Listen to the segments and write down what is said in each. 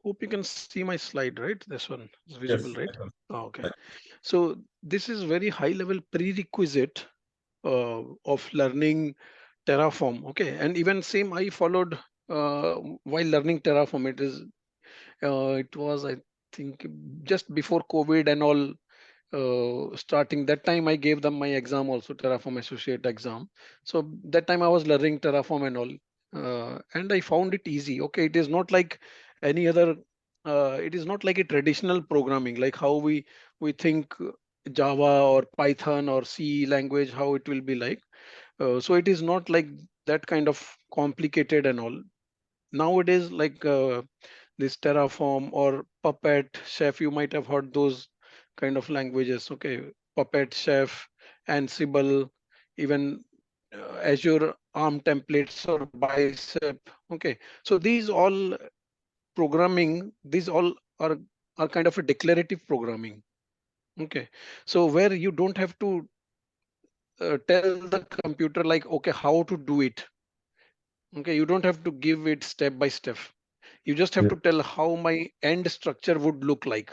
hope you can see my slide, right? This one is visible, Yes, right? I can. Oh, okay. I- So this is very high level prerequisite of learning Terraform. Okay, and even same I followed while learning Terraform. It was, I think, just before COVID and all starting. That time I gave them my exam also, Terraform Associate exam. So that time I was learning Terraform and all, and I found it easy. Okay, it is not like any other. It is not like a traditional programming, like how we think Java or Python or C language, how it will be like. So it is not like that kind of complicated and all. Nowadays, like this Terraform or Puppet, Chef, you might have heard those kind of languages. Okay, Puppet, Chef, Ansible, even Azure ARM templates or Bicep. Okay, so these all programming, these all are kind of a declarative programming. Okay, so where you don't have to tell the computer like, okay, how to do it. Okay, you don't have to give it step by step. You just have Yeah. to tell how my end structure would look like.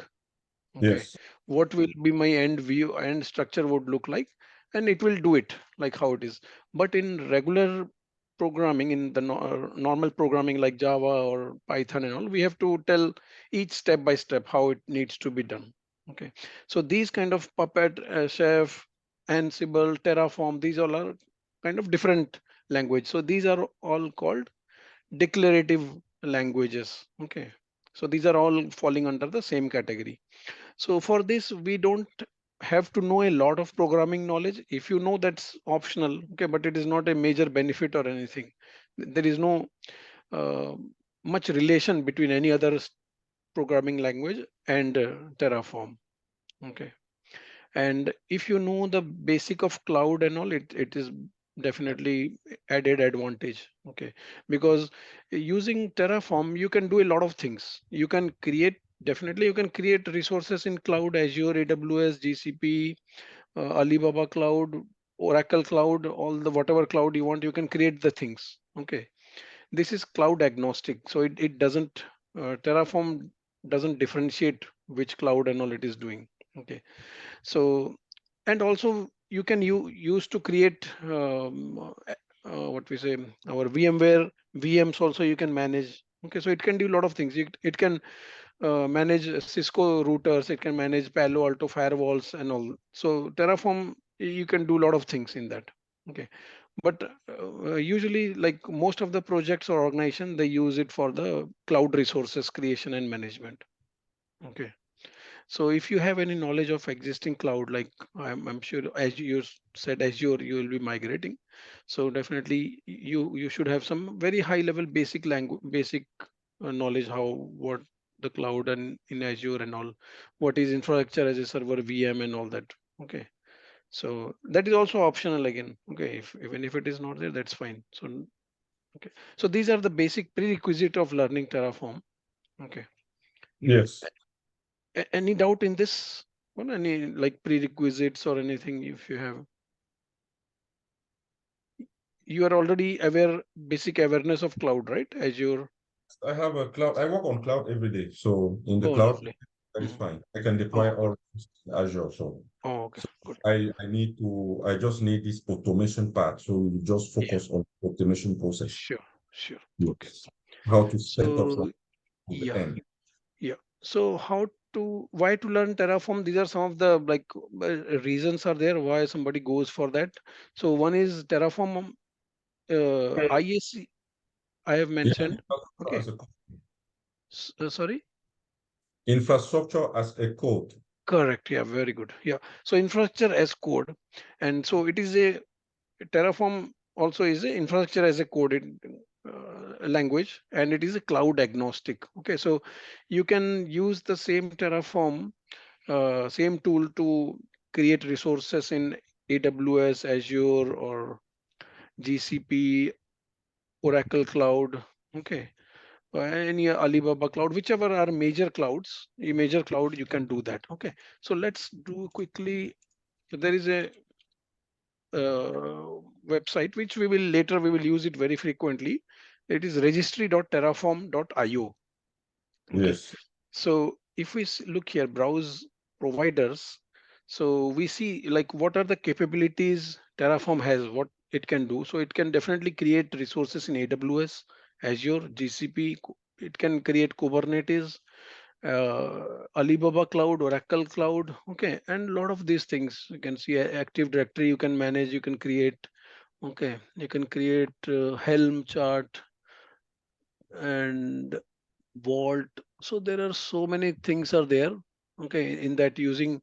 Okay, Yes. what will be my end view, end structure would look like, and it will do it like how it is. But in regular programming, in the normal programming like Java or Python and all, we have to tell each step by step how it needs to be done. Okay, so these kind of Puppet, Chef, Ansible, Terraform, these all are kind of different language. So these are all called declarative languages. Okay, so these are all falling under the same category. So for this, we don't have to know a lot of programming knowledge. If you know, that's optional. Okay, but it is not a major benefit or anything. There is no uh, much relation between any other programming language and Terraform. Okay, and if you know the basic of cloud and all, it is definitely added advantage. Okay, because using Terraform, you can do a lot of things. You can create, definitely you can create resources in cloud, Azure, AWS, GCP, Alibaba Cloud, Oracle Cloud, all the whatever cloud you want, you can create the things. Okay, this is cloud agnostic, so it doesn't Terraform doesn't differentiate which cloud and all it is doing. Okay, so, and also you can use to create what we say, our VMware VMs also you can manage. Okay, so it can do a lot of things. It can manage Cisco routers, it can manage Palo Alto firewalls and all. So Terraform, you can do a lot of things in that. Okay, but usually like most of the projects or organization, they use it for the cloud resources creation and management. Okay, so if you have any knowledge of existing cloud, like I'm sure as you said Azure, you will be migrating. So definitely you should have some very high level basic language, basic knowledge how what the cloud and in Azure and all, what is infrastructure as a server, VM and all that. Okay. So that is also optional again. Okay. If even if it is not there, that's fine. So okay. So these are the basic prerequisite of learning Terraform. Okay. Yes. Any doubt in this one? Any like prerequisites or anything if you have? You are already aware, basic awareness of cloud, right? Azure. I have a cloud. I work on cloud every day. So in the Oh, cloud, lovely. that is Mhm. fine. I can deploy Oh, all in Azure. So oh, okay, so good. I just need this automation part. So we just Yeah, focus on automation process. sure, sure. Okay. Yes. How to set up from So the yeah, end. yeah. So why to learn Terraform? These are some of the like reasons are there why somebody goes for that. So one is Terraform IAC I have Yeah, mentioned. infrastructure Okay. as a Sorry. infrastructure as a code. Correct. Yeah, very good. Yeah. So infrastructure as code. And so it is a Terraform also is a infrastructure as a coded language, and it is a cloud agnostic. Okay. So you can use the same Terraform, same tool to create resources in AWS, Azure, or GCP, Oracle Cloud. Okay. Any Alibaba cloud, whichever are major clouds, a major cloud, you can do that. Okay. So let's do quickly. There is a website which we will use it very frequently. It is registry.terraform.io. Okay, Yes. so if we look here, browse providers, so we see like what are the capabilities Terraform has, what it can do. So it can definitely create resources in AWS, Azure, GCP. It can create Kubernetes, Alibaba Cloud, Oracle Cloud. Okay, and a lot of these things you can see Active Directory. You can manage. You can create. Okay, you can create Helm chart and Vault. So there are so many things are there. Okay, in that using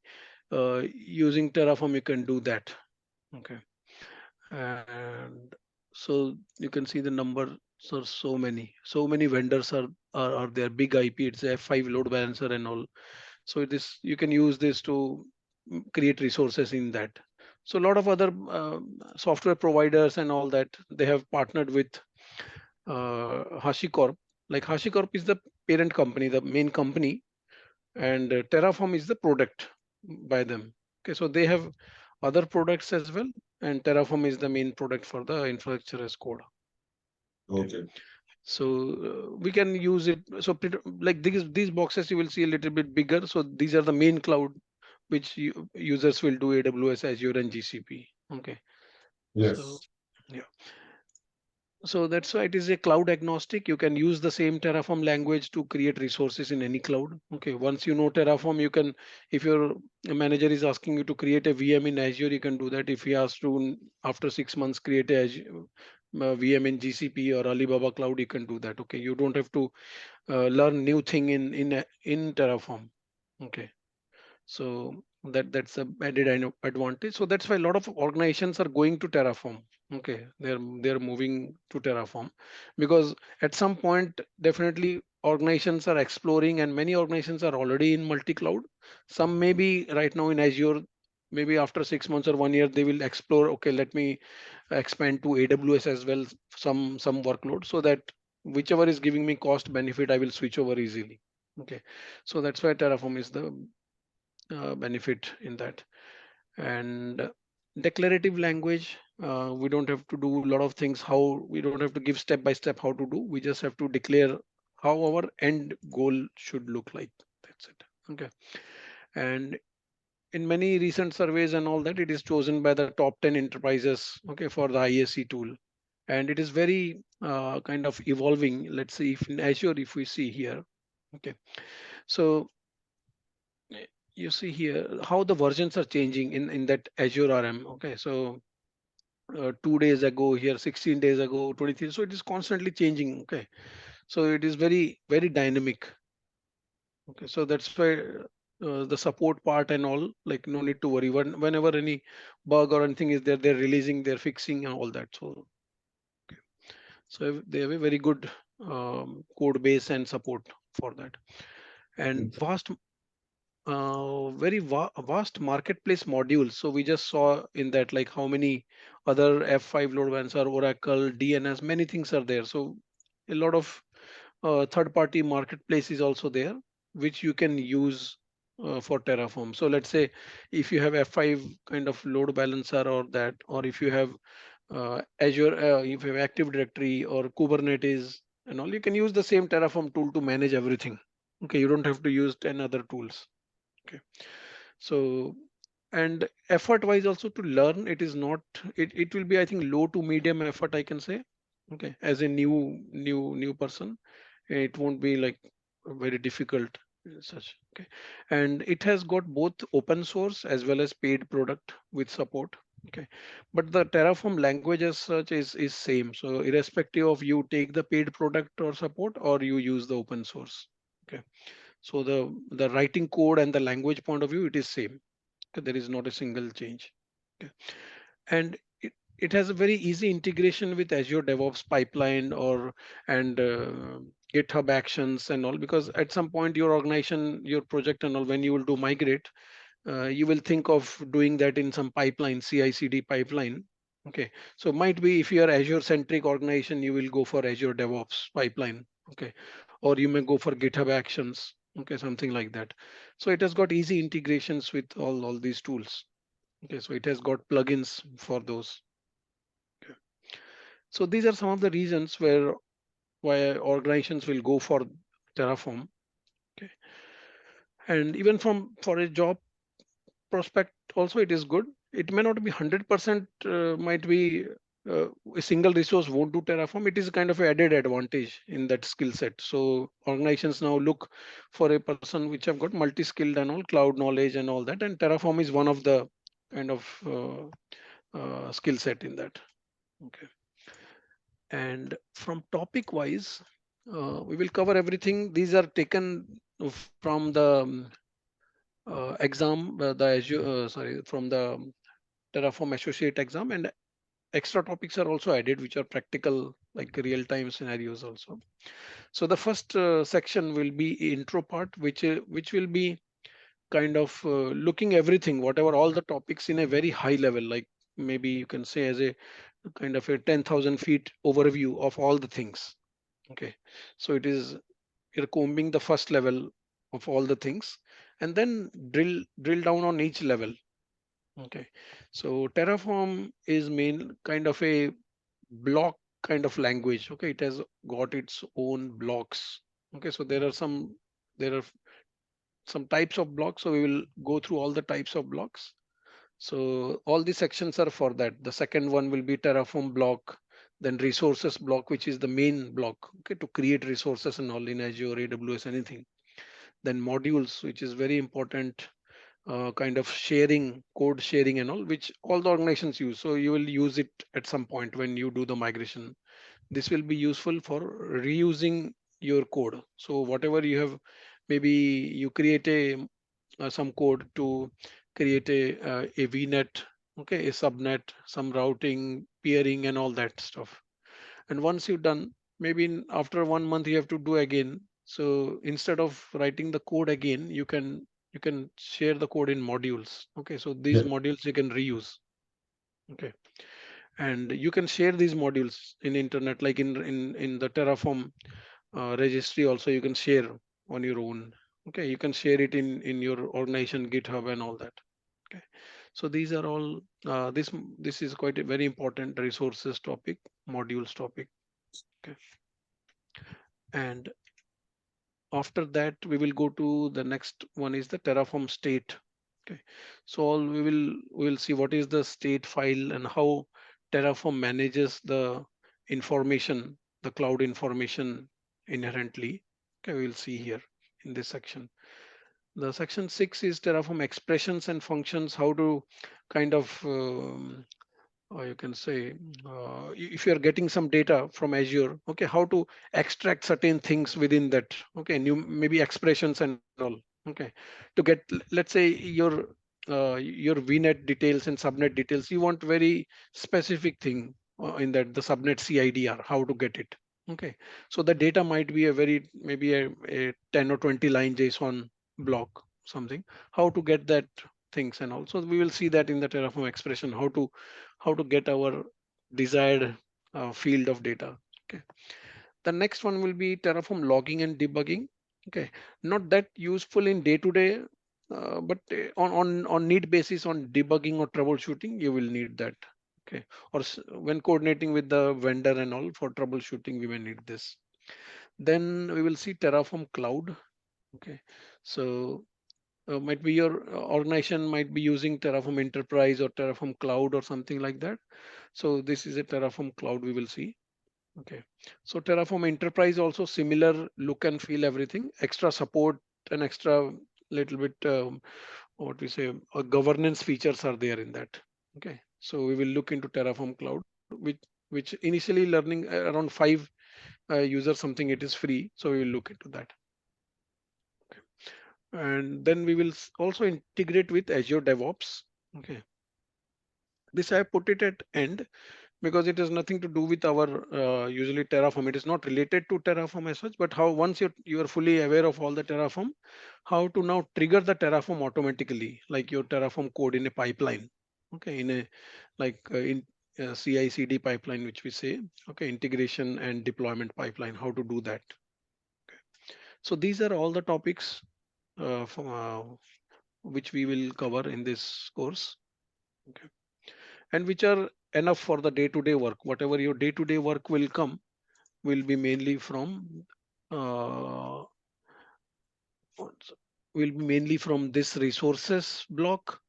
Terraform you can do that. Okay, and so you can see the numbers are so many vendors are there. Big IP, it's a F5 load balancer and all. So this you can use this to create resources in that. So a lot of other software providers and all that they have partnered with HashiCorp. Like HashiCorp is the parent company, the main company, and Terraform is the product by them. Okay, so they have other products as well, and Terraform is the main product for the infrastructure as code. Okay, Okay. so we can use it. So like these boxes you will see a little bit bigger. So these are the main cloud which users will do AWS, Azure, and GCP. Okay, so Yes. yeah. So that's why it is a cloud agnostic. You can use the same Terraform language to create resources in any cloud. Okay, once you know Terraform, you can, if your manager is asking you to create a VM in Azure, you can do that. If he asks to, after 6 months, create a VM in GCP or Alibaba Cloud, you can do that. Okay, you don't have to learn new thing in Terraform. Okay, so that's a added advantage. So that's why a lot of organizations are going to Terraform. Okay, they're moving to Terraform because at some point definitely organizations are exploring, and many organizations are already in multi-cloud. Some may be right now in Azure. Maybe after 6 months or 1 year they will explore. Okay, let me expand to AWS as well. Some workload so that whichever is giving me cost benefit, I will switch over easily. Okay, so that's why Terraform is the benefit in that. And declarative language, we don't have to do a lot of things. How we don't have to give step by step how to do. We just have to declare how our end goal should look like. That's it. Okay. And in many recent surveys and all that, it is chosen by the top 10 enterprises. Okay, for the ISC tool, and it is very kind of evolving. Let's see if in Azure, if we see here. Okay, so you see here how the versions are changing in that Azure RM. Okay, so 2 days ago here, 16 days ago, 23. So it is constantly changing. Okay, so it is very dynamic. Okay, so that's why the support part and all, like no need to worry. Whenever any bug or anything is there, they're releasing, they're fixing and all that. So okay, so they have a very good code base and support for that, and vast marketplace modules. So we just saw in that like how many other F5 load balancer, Oracle, DNS, many things are there. So a lot of third-party marketplace is also there, which you can use for Terraform. So let's say if you have F5 kind of load balancer or that, or if you have Azure, if you have Active Directory or Kubernetes and all, you can use the same Terraform tool to manage everything. Okay, you don't have to use 10 other tools. Okay, so and effort wise also to learn, it is not, it will be I think low to medium effort I can say. Okay, as a new person, it won't be like very difficult such. Okay, and it has got both open source as well as paid product with support. Okay, but the Terraform language as such is same. So irrespective of you take the paid product or support or you use the open source. Okay, so the writing code and the language point of view, it is same. Okay, there is not a single change. Okay, and it has a very easy integration with Azure DevOps pipeline or and GitHub Actions and all, because at some point your organization, your project and all, when you will do migrate, you will think of doing that in some pipeline, CI/CD pipeline. Okay, so might be if you are Azure centric organization, you will go for Azure DevOps pipeline. Okay, or you may go for GitHub Actions. Okay, something like that. So it has got easy integrations with all these tools. Okay, so it has got plugins for those. Okay. So these are some of the reasons why organizations will go for Terraform. And even for a job prospect also it is good. It may not be 100%, might be a single resource won't do Terraform. It is kind of an added advantage in that skill set. So organizations now look for a person which have got multi-skilled and all cloud knowledge and all that, and Terraform is one of the kind of skill set in that. Okay. And from topic wise, we will cover everything. These are taken from the exam, from the Terraform associate exam, and extra topics are also added, which are practical, like real time scenarios also. So the first section will be intro part, which will be kind of looking everything, whatever all the topics in a very high level, like maybe you can say as a kind of a 10,000 feet overview of all the things. Okay, so it is you're combing the first level of all the things, and then drill down on each level. Okay, so Terraform is main kind of a block kind of language. Okay, it has got its own blocks. Okay, so there are some types of blocks. So we will go through all the types of blocks. So all the sections are for that. The second one will be Terraform block, then resources block, which is the main block. Okay, to create resources and all in Azure, AWS, anything. Then modules, which is very important, kind of sharing, code sharing and all, which all the organizations use. So you will use it at some point when you do the migration. This will be useful for reusing your code. So whatever you have, maybe you create a some code to create a VNet, okay, a subnet, some routing, peering, and all that stuff. And once you've done, maybe after 1 month you have to do again. So instead of writing the code again, you can share the code in modules. Okay, so these Yeah. modules you can reuse. Okay, and you can share these modules in internet, like in the Terraform registry. Also, you can share on your own. Okay, you can share it in your organization GitHub and all that. Okay, so these are all this is quite a very important resources topic, modules topic. Okay, and after that we will go to the next one is the Terraform state. Okay, so all we will see what is the state file and how Terraform manages the information, the cloud information inherently. Okay, we'll see here in this section. The section 6 is Terraform expressions and functions, how to kind of or you can say if you're getting some data from Azure, okay, how to extract certain things within that, okay, new maybe expressions and all. Okay, to get, let's say your VNet details and subnet details, you want very specific thing in that, the subnet CIDR, how to get it. Okay, so the data might be a very maybe a 10 or 20 line JSON block something, how to get that things. And also we will see that in the Terraform expression, how to get our desired field of data. Okay, the next one will be Terraform logging and debugging. Okay, not that useful in day to day, but on need basis, on debugging or troubleshooting you will need that. Okay, or when coordinating with the vendor and all for troubleshooting we may need this. Then we will see Terraform cloud. Okay, so might be your organization might be using Terraform enterprise or Terraform cloud or something like that. So this is a Terraform cloud we will see. Okay, so Terraform enterprise also similar look and feel, everything extra support and extra little bit what we say governance features are there in that. Okay, so we will look into Terraform cloud, which initially learning around 5 users something, it is free, so we will look into that. And then we will also integrate with Azure DevOps. Okay, this I put it at end because it has nothing to do with our usually Terraform. It is not related to Terraform as such, but how once you are fully aware of all the Terraform, how to now trigger the Terraform automatically, like your Terraform code in a pipeline. Okay, in a like in CI/CD pipeline, which we say. Okay, integration and deployment pipeline. How to do that. So these are all the topics which we will cover in this course. Okay, and which are enough for the day-to-day work. Whatever your day-to-day work will come will be mainly from uh, will be mainly from this resources block,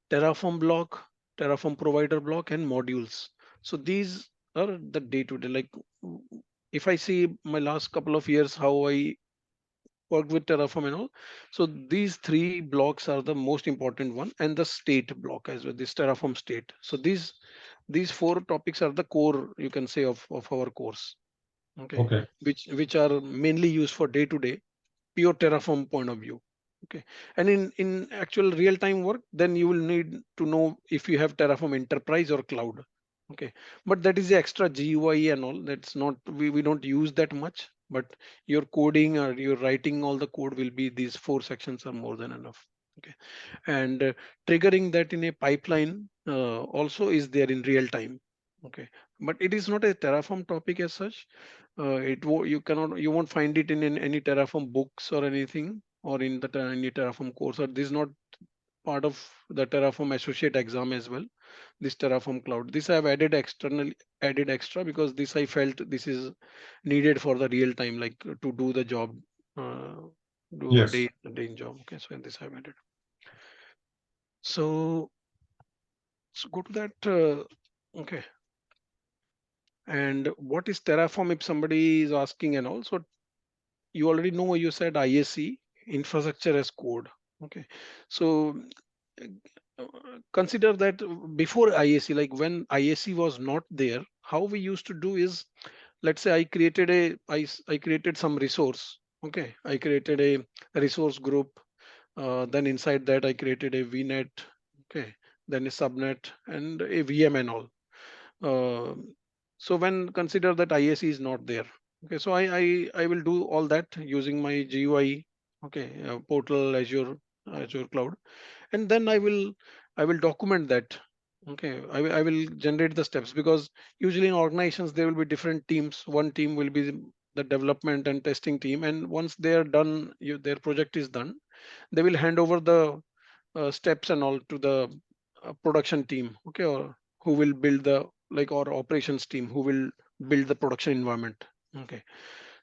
Terraform block, Terraform provider block, and modules. So these are the day to day. Like if I see my last couple of years, how I worked with Terraform and all. So these three blocks are the most important one, and the state block as well. This Terraform state. So these four topics are the core, you can say, of our course. Okay, Okay. which are mainly used for day to day pure Terraform point of view. Okay, and in actual real time work, then you will need to know if you have Terraform Enterprise or Cloud. Okay, but that is the extra GUI and all. That's not, we don't use that much. But your coding or your writing all the code will be, these four sections are more than enough. Okay, and triggering that in a pipeline also is there in real time. Okay, but it is not a Terraform topic as such. You won't find it in any Terraform books or anything, or in the any Terraform course, or this is not part of the Terraform associate exam as well. This Terraform cloud, this I have added extra, because this I felt this is needed for the real time, like to do the job, uh, do Yes. a day in job. Okay, so this I've added. So, go to that. Okay, and what is Terraform if somebody is asking? And also, you already know, you said IAC, infrastructure as code. Okay, so uh, consider that before IAC, like when IAC was not there, how we used to do is, let's say I created some resource. Okay, I created a resource group. Then inside that I created a VNet. Okay, then a subnet and a VM and all. Um, so when consider that IAC is not there, okay, so I will do all that using my GUI, okay, portal Azure cloud, and then I will document that. Okay, I will generate the steps, because usually in organizations there will be different teams. One team will be the development and testing team, and once they are done, their project is done, they will hand over the steps and all to the production team. Okay, or who will build the, like, or operations team who will build the production environment. Okay,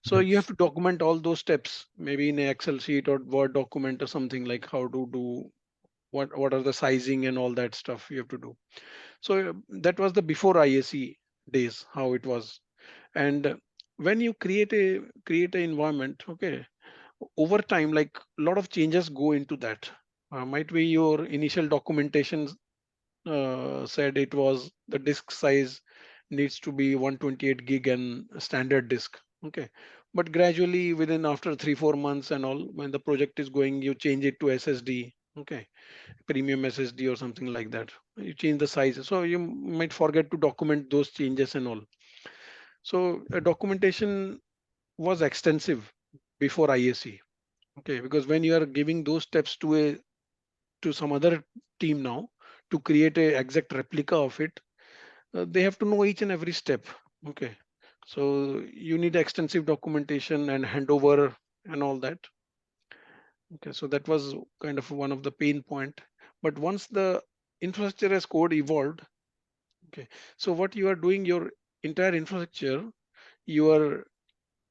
so you have Yes. to document all those steps, maybe in a Excel sheet or Word document or something, like how to do, what are the sizing and all that stuff you have to do. So that was the before IAC days, how it was. And when you create a environment, okay, over time, like a lot of changes go into that. Might be your initial documentation said it was the disk size needs to be 128 gig and standard disk. Okay, but gradually, within after 3 4 months and all, when the project is going, you change it to SSD. Okay, premium SSD or something like that. You change the size, so you might forget to document those changes and all. So documentation was extensive before IAC. Okay, because when you are giving those steps to some other team now to create a exact replica of it, they have to know each and every step. Okay, so you need extensive documentation and handover and all that. Okay, so that was kind of one of the pain point. But once the infrastructure as code evolved, okay, so what you are doing, your entire infrastructure, you are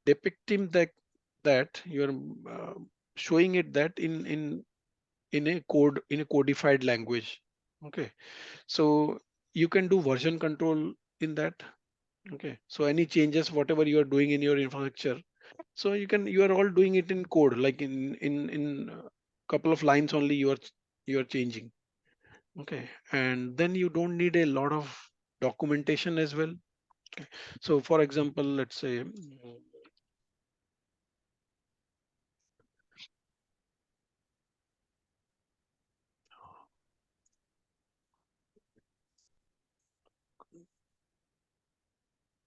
depicting that you are showing it that in a code, in a codified language. Okay, so you can do version control in that. Okay, so any changes whatever you are doing in your infrastructure, so you are all doing it in code, like in couple of lines only, you are changing. Okay, and then you don't need a lot of documentation as well. Okay, so for example, let's say,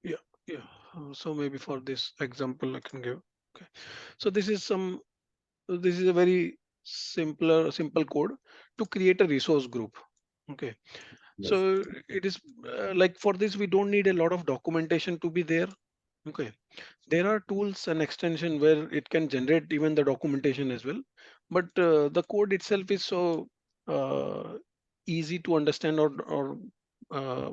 yeah, yeah, so maybe for this example I can give. Okay, so this is a very simple code to create a resource group. Okay, so Yes. it is like, for this we don't need a lot of documentation to be there. Okay, there are tools and extension where it can generate even the documentation as well, but the code itself is so uh, easy to understand, or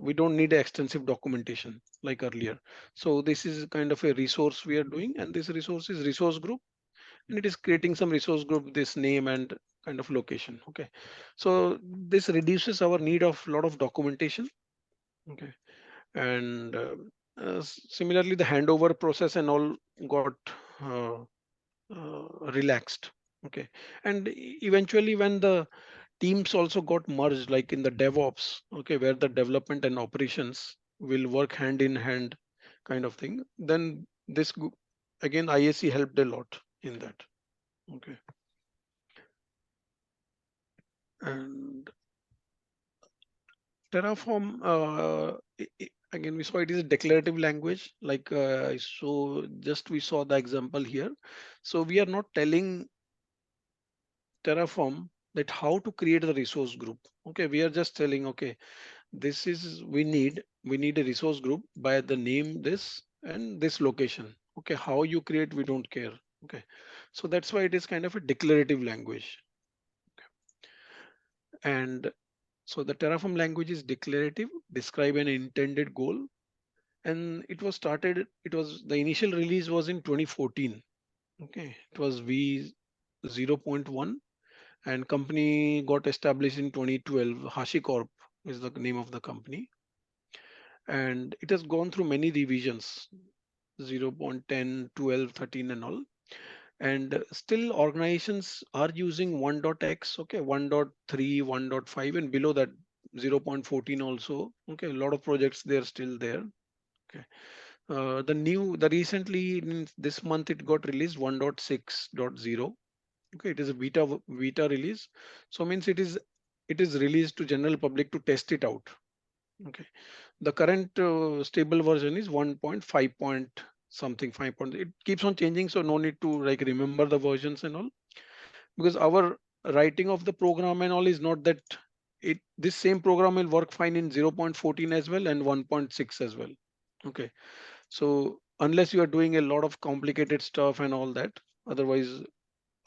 we don't need extensive documentation like earlier. So this is kind of a resource we are doing, and this resource is resource group, and it is creating some resource group, this name and kind of location. Okay, so this reduces our need of lot of documentation. Okay, and similarly, the handover process and all got uh, relaxed. Okay, and eventually when the teams also got merged, like in the DevOps, okay, where the development and operations will work hand in hand, kind of thing. Then again IAC helped a lot in that. Okay, and Terraform, again we saw it is a declarative language. Like so, just we saw the example here. So we are not telling Terraform that how to create the resource group. Okay, we are just telling, okay, this is we need a resource group by the name this and this location. Okay, how you create, we don't care. Okay, so that's why it is kind of a declarative language. And so the Terraform language is declarative, describe an intended goal, and the initial release was in 2014. Okay, it was v 0.1, and company got established in 2012. HashiCorp is the name of the company, and it has gone through many revisions: 0.10, 12, 13 and all. And still organizations are using 1.x, okay, 1.3, 1.5, and below that 0.14 also. Okay, a lot of projects, they're still there. Okay, the recently in this month it got released 1.6.0. Okay, it is a beta release, so means it is released to general public to test it out. Okay, the current stable version is 1.5 point something, 5 point. It keeps on changing, so no need to like remember the versions and all, because our writing of the program and all is not that. This same program will work fine in 0.14 as well and 1.6 as well. Okay, so unless you are doing a lot of complicated stuff and all that, otherwise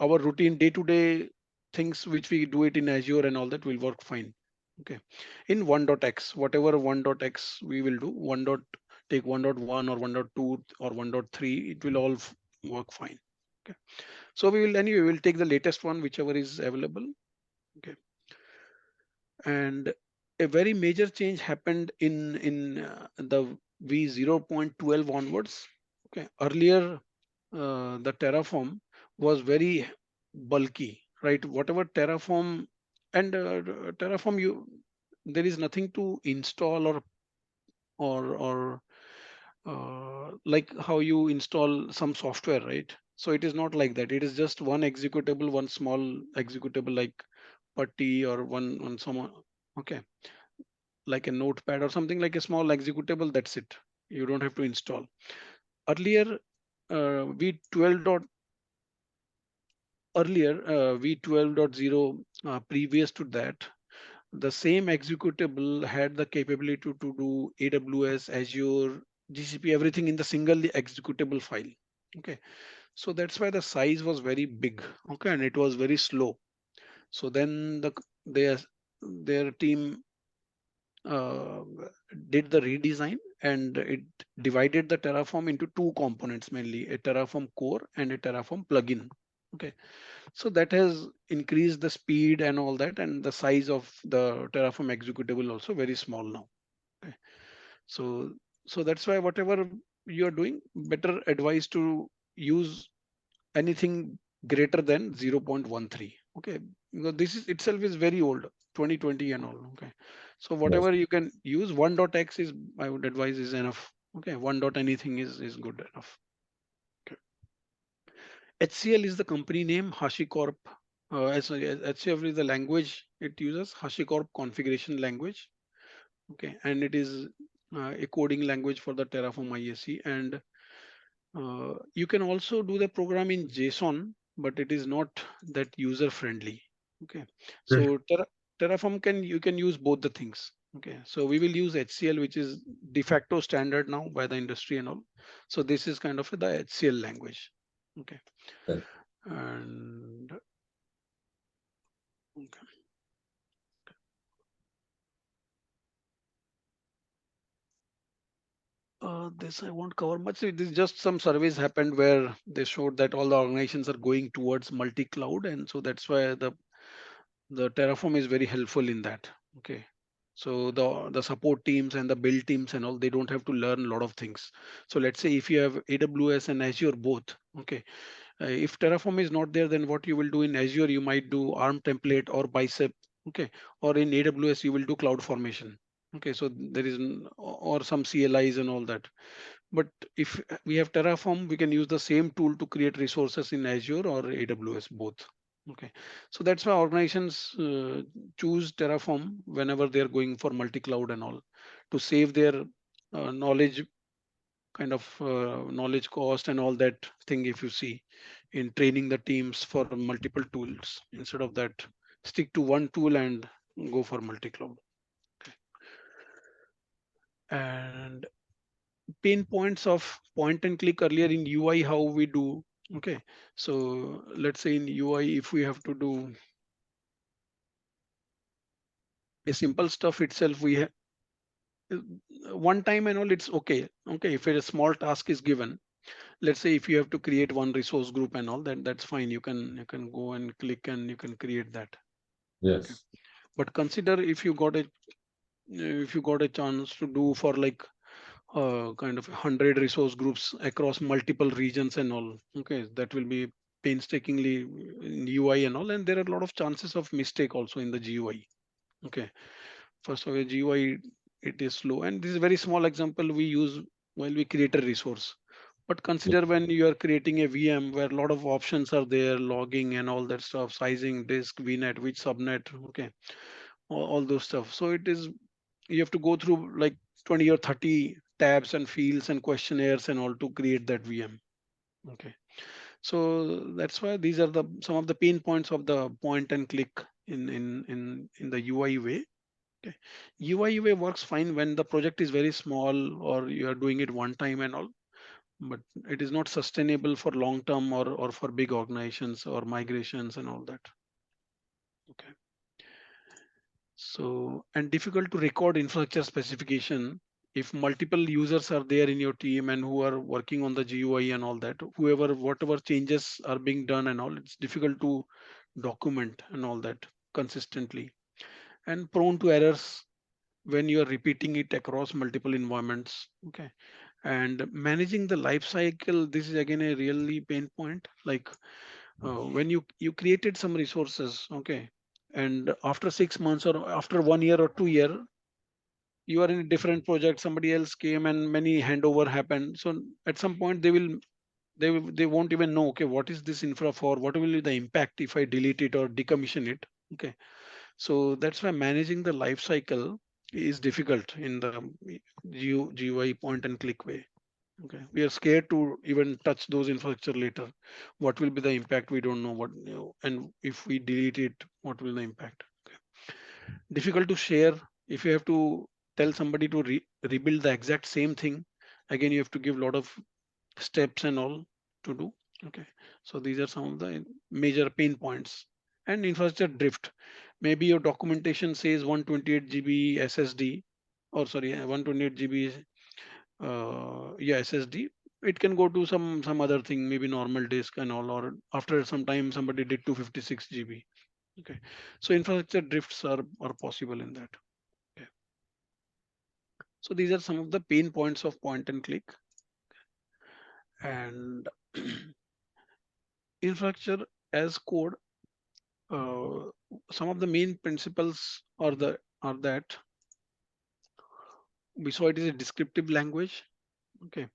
our routine day-to-day things which we do it in Azure and all that will work fine. Okay. In 1.x, whatever 1.x we will do, take 1.1 or 1.2 or 1.3, it will all work fine. Okay. So we'll take the latest one, whichever is available. Okay. And a very major change happened in the v 0.12 onwards. Okay. Earlier, the Terraform was very bulky, right? Whatever Terraform and Terraform, there is nothing to install or like how you install some software, right? So it is not like that. It is just one executable, one small executable like putty or one some, okay, like a notepad or something, like a small executable. That's it. You don't have to install. Earlier, v12 dot earlier v12.0, previous to that, the same executable had the capability to do AWS, Azure, GCP, everything in the single executable file. Okay, so that's why the size was very big. Okay, and it was very slow. So then their team uh, did the redesign, and it divided the Terraform into two components, mainly a Terraform core and a Terraform plugin. Okay, so that has increased the speed and all that, and the size of the Terraform executable also very small now. Okay. So that's why whatever you are doing, better advice to use anything greater than 0.13. Okay, because this is itself is very old, 2020 and all. Okay, so Yes. whatever you can use, 1.x is, I would advise, is enough. Okay, 1 dot anything is good enough. Okay. HCL is the company name. HashiCorp, HCL is the language it uses, HashiCorp configuration language. Okay, and it is a coding language for the Terraform ISC. And you can also do the program in JSON, but it is not that user friendly. Okay, Okay. so Terraform you can use both the things. Okay, so we will use HCL, which is de facto standard now by the industry and all. So this is kind of the HCL language. Okay, Okay. and okay. This I won't cover much. It is just some surveys happened where they showed that all the organizations are going towards multi-cloud, and so that's why the Terraform is very helpful in that. Okay. So the support teams and the build teams and all, they don't have to learn a lot of things. So let's say if you have AWS and Azure both, okay. If Terraform is not there, then what you will do in Azure, you might do ARM template or Bicep, okay. Or in AWS, you will do Cloud Formation. Okay, so there is or some CLIs and all that. But if we have Terraform, we can use the same tool to create resources in Azure or AWS both. Okay, so that's why organizations choose Terraform whenever they're going for multi-cloud and all, to save their knowledge, kind of knowledge cost and all that thing. If you see in training the teams for multiple tools, instead of that, stick to one tool and go for multi-cloud. And pain points of point and click earlier in UI, how we do. Okay, so let's say in UI, if we have to do a simple stuff itself, we have one time and all, it's okay. Okay, if a small task is given, let's say if you have to create one resource group and all that, that's fine. You can go and click and you can create that. Okay, Yes. but consider if you got a chance to do for like kind of 100 resource groups across multiple regions and all. Okay, that will be painstakingly in UI and all, and there are a lot of chances of mistake also in the GUI. Okay, first of all, GUI, it is slow, and this is a very small example we use while we create a resource. But consider when you are creating a VM where a lot of options are there, logging and all that stuff, sizing, disk, VNet, which subnet, okay, all those stuff. So it is, you have to go through like 20 or 30 tabs and fields and questionnaires and all to create that VM. Okay. So that's why these are the some of the pain points of the point and click in the UI way. Okay. UI way works fine when the project is very small or you are doing it one time and all, but it is not sustainable for long term or for big organizations or migrations and all that. Okay. So, and difficult to record infrastructure specification if multiple users are there in your team and who are working on the GUI and all that, whoever, whatever changes are being done and all, it's difficult to document and all that consistently, and prone to errors when you are repeating it across multiple environments. Okay. And managing the life cycle, this is again a really pain point. Like when you created some resources, okay, and after 6 months or after 1 year or 2 year, you are in a different project, somebody else came and many handover happened. So at some point they won't even know, okay, what is this infra for, what will be the impact if I delete it or decommission it. Okay, so that's why managing the life cycle is difficult in the GUI point and click way. Okay, we are scared to even touch those infrastructure later. What will be the impact? We don't know what, and if we delete it, what will the impact? Okay. Difficult to share. If you have to tell somebody to rebuild the exact same thing, again you have to give a lot of steps and all to do. Okay, so these are some of the major pain points. And infrastructure drift. Maybe your documentation says 128 GB SSD, or sorry, 128 GB yeah, SSD. It can go to some other thing, maybe normal disk and all, or after some time somebody did 256 GB. Okay, so infrastructure drifts are possible in that. Okay. So these are some of the pain points of point and click. And infrastructure as code, uh, some of the main principles are that we saw it is a descriptive language. Okay,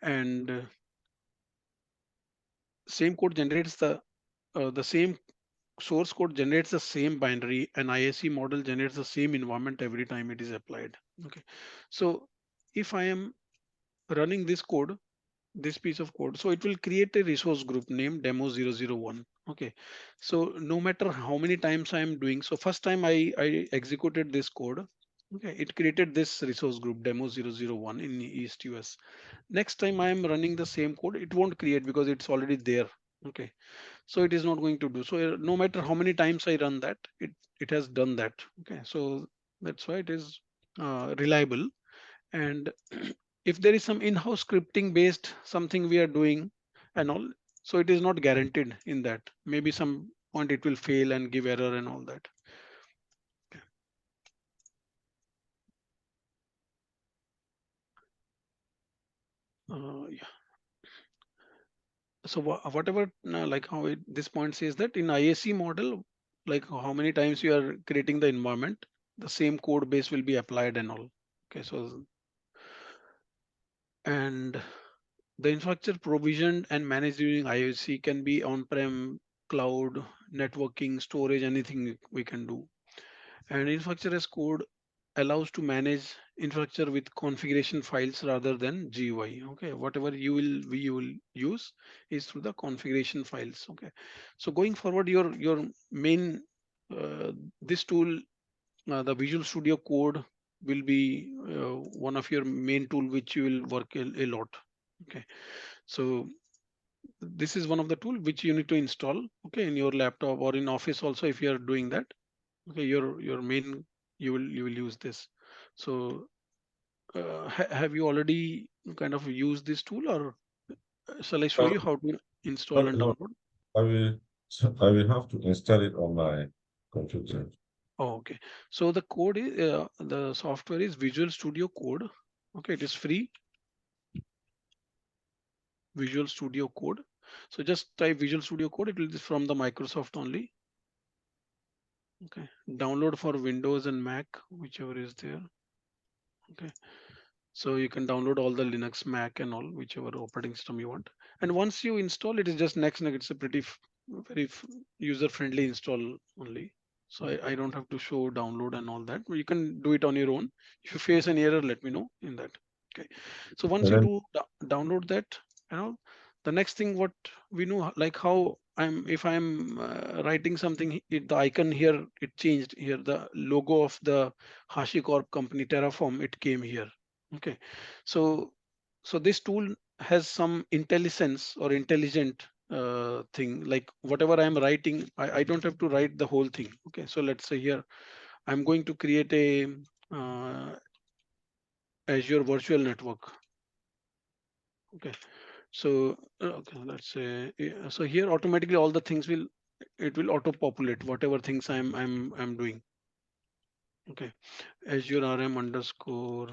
and same code generates the same source code generates the same binary, and ISE model generates the same environment every time it is applied. Okay, so if I am running this code, this piece of code, so it will create a resource group named demo 001. Okay, so no matter how many times I am doing, so first time I executed this code, okay, it created this resource group demo 001 in East US. Next time I am running the same code, it won't create because it's already there. Okay, so it is not going to do so. No matter how many times I run that, it has done that. Okay, so that's why it is reliable. And if there is some in-house scripting based something we are doing and all, so it is not guaranteed in that. Maybe some point it will fail and give error and all that. Yeah. So whatever, like how this point says that in IAC model, like how many times you are creating the environment, the same code base will be applied and all. Okay, so and the infrastructure provisioned and managed using IAC can be on-prem, cloud, networking, storage, anything we can do. And infrastructure as code allows to manage infrastructure with configuration files rather than GUI. Okay, whatever you will use is through the configuration files. Okay, so going forward, your main uh, this tool, the Visual Studio Code will be one of your main tool which you will work a lot. Okay, so this is one of the tool which you need to install. Okay, in your laptop or in office also if you are doing that. Okay, your main you will use this. So have you already kind of used this tool, or shall I show Uh, you how to install no, and no, download? I will, so I will have to install it on my computer. Oh, okay. So the code is the software is Visual Studio Code. Okay, it is free. Visual Studio Code. So just type Visual Studio Code. It will be from the Microsoft only. Okay, download for Windows and Mac, whichever is there. Okay. So you can download all the Linux, Mac, and all whichever operating system you want. And once you install, it is just next. It's a pretty very user-friendly install only. So I don't have to show download and all that. You can do it on your own. If you face any error, let me know in that. Okay. So once And you then do download that, you know, the next thing what we know, like how I'm if I'm writing something, the icon here it changed here. The logo of the HashiCorp company Terraform it came here. Okay, so this tool has some intelligence or intelligent thing, like whatever I'm writing, I don't have to write the whole thing. Okay, so let's say here I'm going to create a uh, Azure virtual network. Okay, so okay, let's say so here automatically all the things will it will auto populate whatever things I'm doing. Okay, Azure RM underscore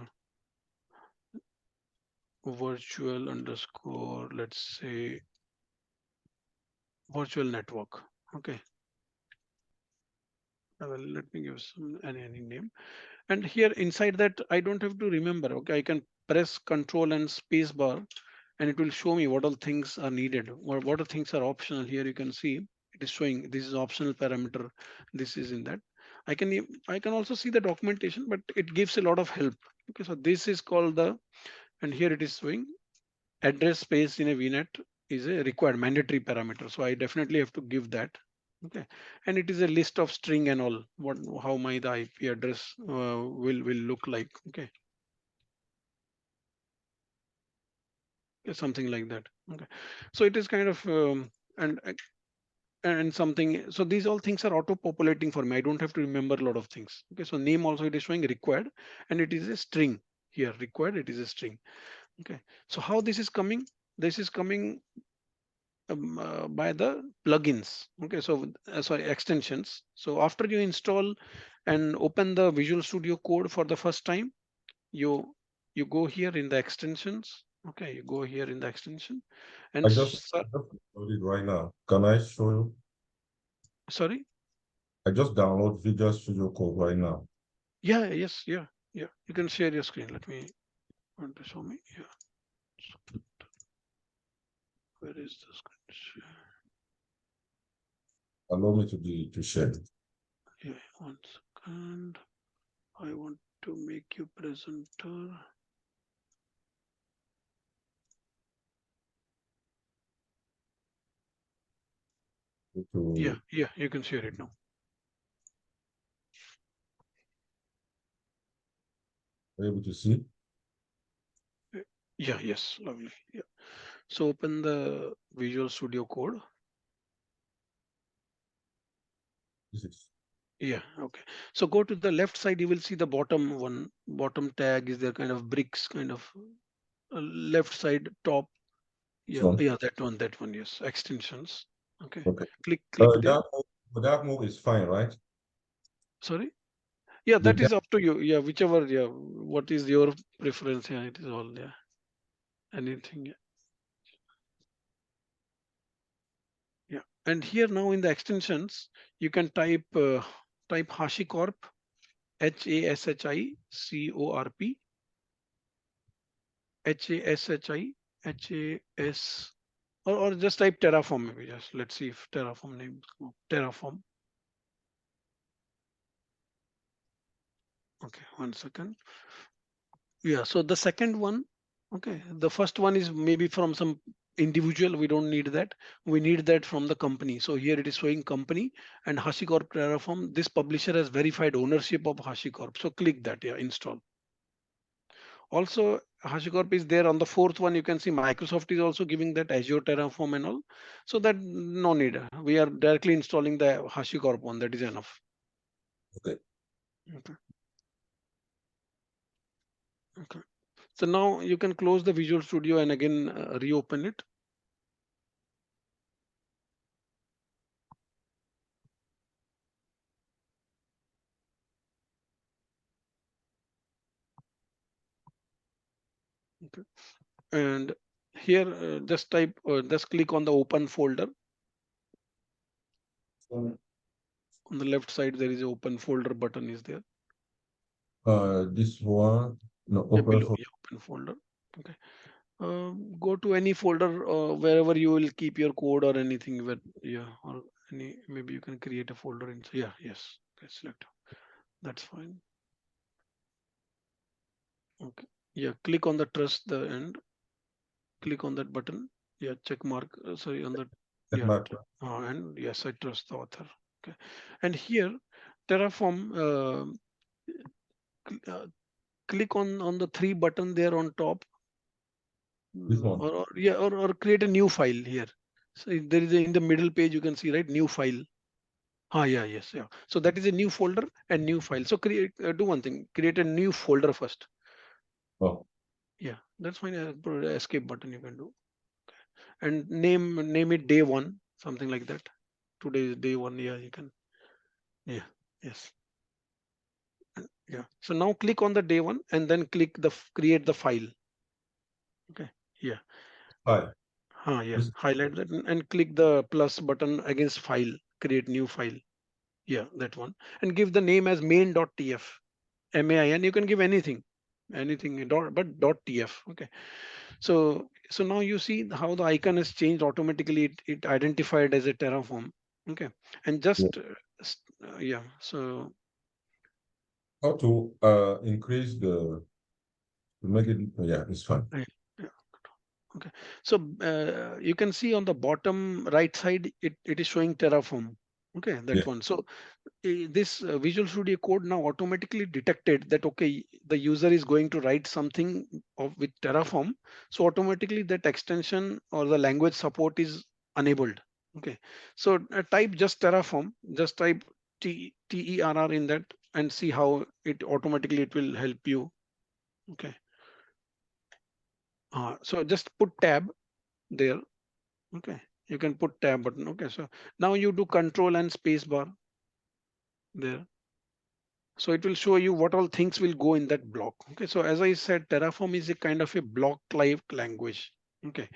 virtual underscore, let's say virtual network. Okay, well, let me give some any name. And here inside that, I don't have to remember. Okay, I can press Control and Space bar, and it will show me what all things are needed or what all things are optional. Here you can see it is showing this is optional parameter. This is in that. I can also see the documentation, but it gives a lot of help. Okay, so this is called the, and here it is showing address space in a VNet is a required mandatory parameter. So I definitely have to give that. Okay, and it is a list of string and all. What how my the IP address will look like. Okay, something like that. Okay, so it is kind of and and something. So these all things are auto populating for me. I don't have to remember a lot of things. Okay, so name also it is showing required, and it is a string here. Required, it is a string. Okay, so how this is coming? This is coming by the plugins. Okay, so sorry, extensions. So after you install and open the Visual Studio Code for the first time, you you go here in the extensions. Okay, you go here in the extension and I just downloaded it right now. Can I show you? sorry. I just download Visual Studio Code right now. Yeah, yes, yeah, yeah. You can share your screen. Let me want to show me. Yeah, where is the screen share? Allow me to share. Yeah, 1 second. I want to make you presenter. Yeah, To yeah, you can share it now. be able to see. Yeah, yes, lovely. Yeah. So open the Visual Studio Code. This is Yeah, okay. So go to the left side, you will see the bottom one, bottom tag is there kind of bricks kind of. left side top. This Yeah, one. yeah, that one, yes, extensions. Okay, Okay. click there. That move is fine, right? Sorry. Yeah, The that that is up to you. Yeah, whichever. Yeah, what is your preference? Yeah, it is all. Yeah, anything. Yeah, yeah. And here now in the extensions, you can type HashiCorp, HASHICORP, HASHI, or just type Terraform maybe. Just let's see if Terraform name Terraform. Okay, 1 second. Yeah, so the second one, okay, the first one is maybe from some individual. We don't need that. We need that from the company. So here it is showing company and HashiCorp Terraform. This publisher has verified ownership of HashiCorp. So click that, yeah, install. Also, HashiCorp is there on the fourth one. You can see Microsoft is also giving that Azure Terraform and all. So that no need. We are directly installing the HashiCorp one. That is enough. okay. Okay. Okay. So now you can close the Visual Studio and again reopen it. Okay. And here just click on the open folder. So, On the left side there is a open folder button is there. this one, no, Yeah, open below, for yeah, open folder. Okay. Go to any folder wherever you will keep your code or anything with, yeah, or any, maybe you can create a folder in, yeah, yes, okay, select, that's fine. Okay, yeah, click on the trust the end, click on that button, yeah, check mark, sorry, on that, check yeah, mark. and yes, I trust the author. Okay, and here Terraform, uh, click on the three button there on top. This one. Or yeah, or create a new file here. So there is in the middle page you can see, right, new file. Ah, yeah, yes, yeah. So that is a new folder and new file. So create, do one thing, create a new folder first. Oh, Yeah, that's fine. Put a escape button you can do, and name it day one, something like that. Today is day one. Yeah, you can. Yeah, yes, yeah. So now click on the day one and then click the create the file. Okay, yeah. hi. Yeah, This highlight that and click the plus button against file, create new file. Yeah, that one. And give the name as main.tf, MAIN. You can give anything but .tf. Okay. So now you see how the icon has changed automatically. It identified as a Terraform. Okay. And yeah. just yeah. So How to increase the to make it, yeah, it's fine. yeah. Yeah. Okay. So you can see on the bottom right side, it is showing Terraform. Okay, Yeah. that one. So this Visual Studio Code now automatically detected that, okay, the user is going to write something with Terraform. So automatically that extension or the language support is enabled. Okay. So type just Terraform, just type TERR in that and see how it automatically it will help you. Okay. So just put tab there. Okay. You can put tab button. Okay. So now you do control and space bar there. So it will show you what all things will go in that block. Okay, so as I said, Terraform is a kind of a block like language. Okay,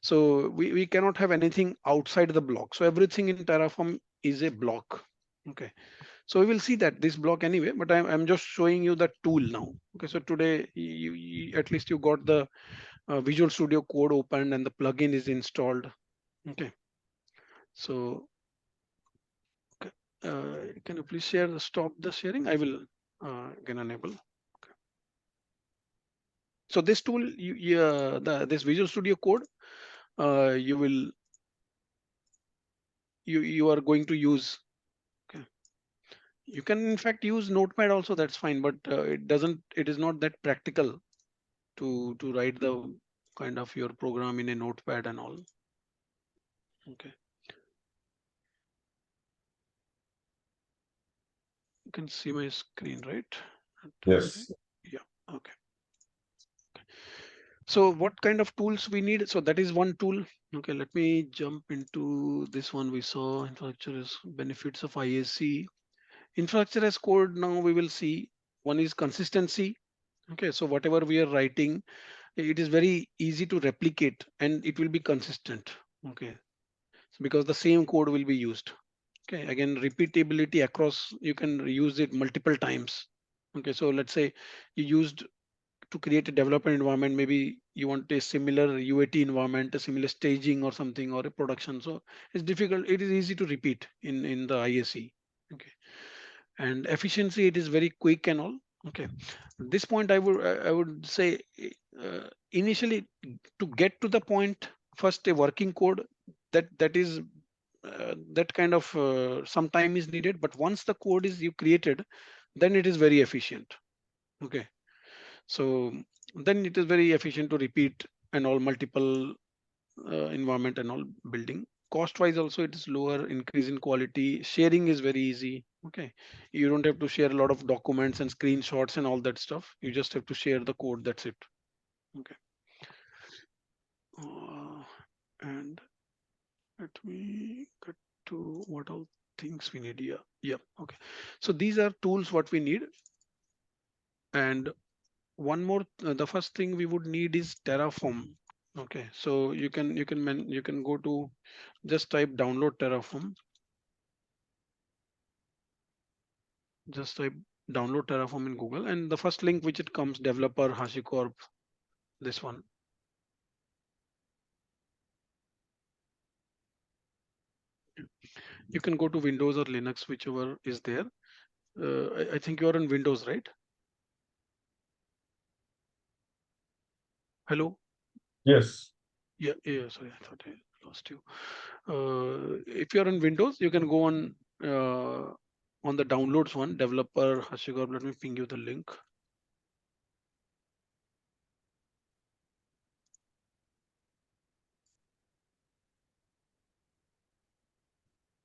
so we cannot have anything outside the block. So everything in Terraform is a block. Okay, so we will see that this block anyway, but I'm just showing you the tool now. Okay, so today at least you got the Visual Studio Code opened and the plugin is installed. Okay, so okay, can you please share, stop the sharing? I will again enable. So this tool, this Visual Studio Code, you will you are going to use. Okay. You can in fact use Notepad also. That's fine, but it doesn't. It is not that practical to write the kind of your program in a Notepad and all. Okay. You can see my screen, right? Okay. Yes. Yeah. Okay. So what kind of tools we need? So that is one tool. Okay, let me jump into this one. We saw infrastructure as benefits of IAC. Infrastructure as code. Now we will see one is consistency. Okay, so whatever we are writing, it is very easy to replicate and it will be consistent. Okay, so because the same code will be used. Okay, again, repeatability across, you can use it multiple times. Okay, so let's say you used to create a development environment, maybe you want a similar UAT environment, a similar staging or something, or a production. So it's difficult. It is easy to repeat in the ISE. Okay, and efficiency, it is very quick and all. Okay, at this point I would say initially to get to the point, first a working code that is that kind of some time is needed, but once the code is you created, then it is very efficient. Okay, so then it is very efficient to repeat and all multiple environment and all building. Cost wise also it is lower, increase in quality, sharing is very easy. Okay, you don't have to share a lot of documents and screenshots and all that stuff. You just have to share the code, that's it. Okay, uh, and let me get to what all things we need here. Yeah, okay, so these are tools what we need. And one more, the first thing we would need is Terraform. Okay, so you can go to, just type download Terraform. Just type download Terraform in Google, and the first link which it comes, developer HashiCorp, this one. You can go to Windows or Linux, whichever is there. I think you are on Windows, right? Hello. Yes. Yeah, yeah. Sorry, I thought I lost you. If you're on Windows, you can go on the downloads one, developer HashiCorp. Let me ping you the link.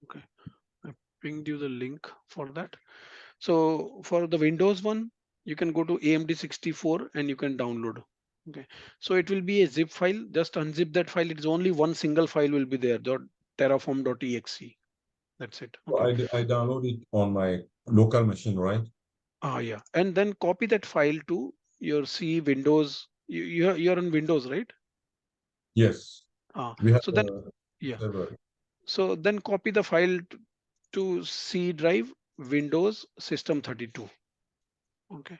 Okay, I pinged you the link for that. So for the Windows one, you can go to AMD64 and you can download. Okay, so it will be a zip file. Just unzip that file. It's only one single file will be there. Terraform.exe. That's it. So Okay. I download it on my local machine, right? Ah, yeah. And then copy that file to your C Windows. You're on Windows, right? Yes. Ah, We have so then yeah. several. So then copy the file to C drive Windows System 32. Okay.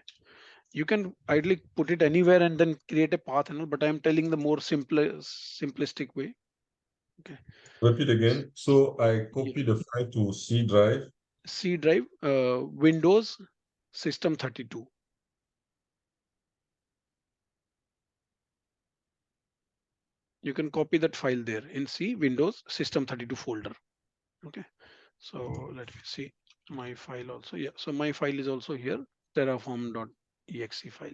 You can idly put it anywhere and then create a path and all, but I'm telling the more simplistic way. Okay. Repeat again. So I Yeah. copy the file to C drive. C drive, Windows System 32. You can copy that file there in C Windows System 32 folder. Okay. So let me see my file also. Yeah. So my file is also here, terraform.exe file.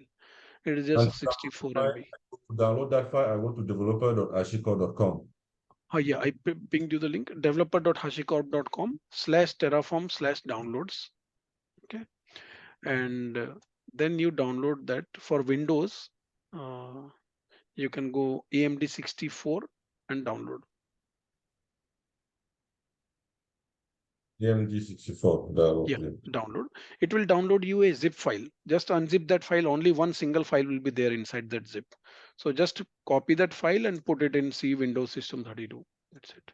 It is And just 64 MB. to download that file, I go to developer.ashiko.com. Yeah, I pinged you the link, developer.hashicorp.com/terraform/downloads. Okay. And then you download that. For Windows, uh, you can go AMD64 and download. AMD64. Yeah, Download. download. It will download you a zip file. Just unzip that file. Only one single file will be there inside that zip. So just copy that file and put it in C Windows System 32. That's it.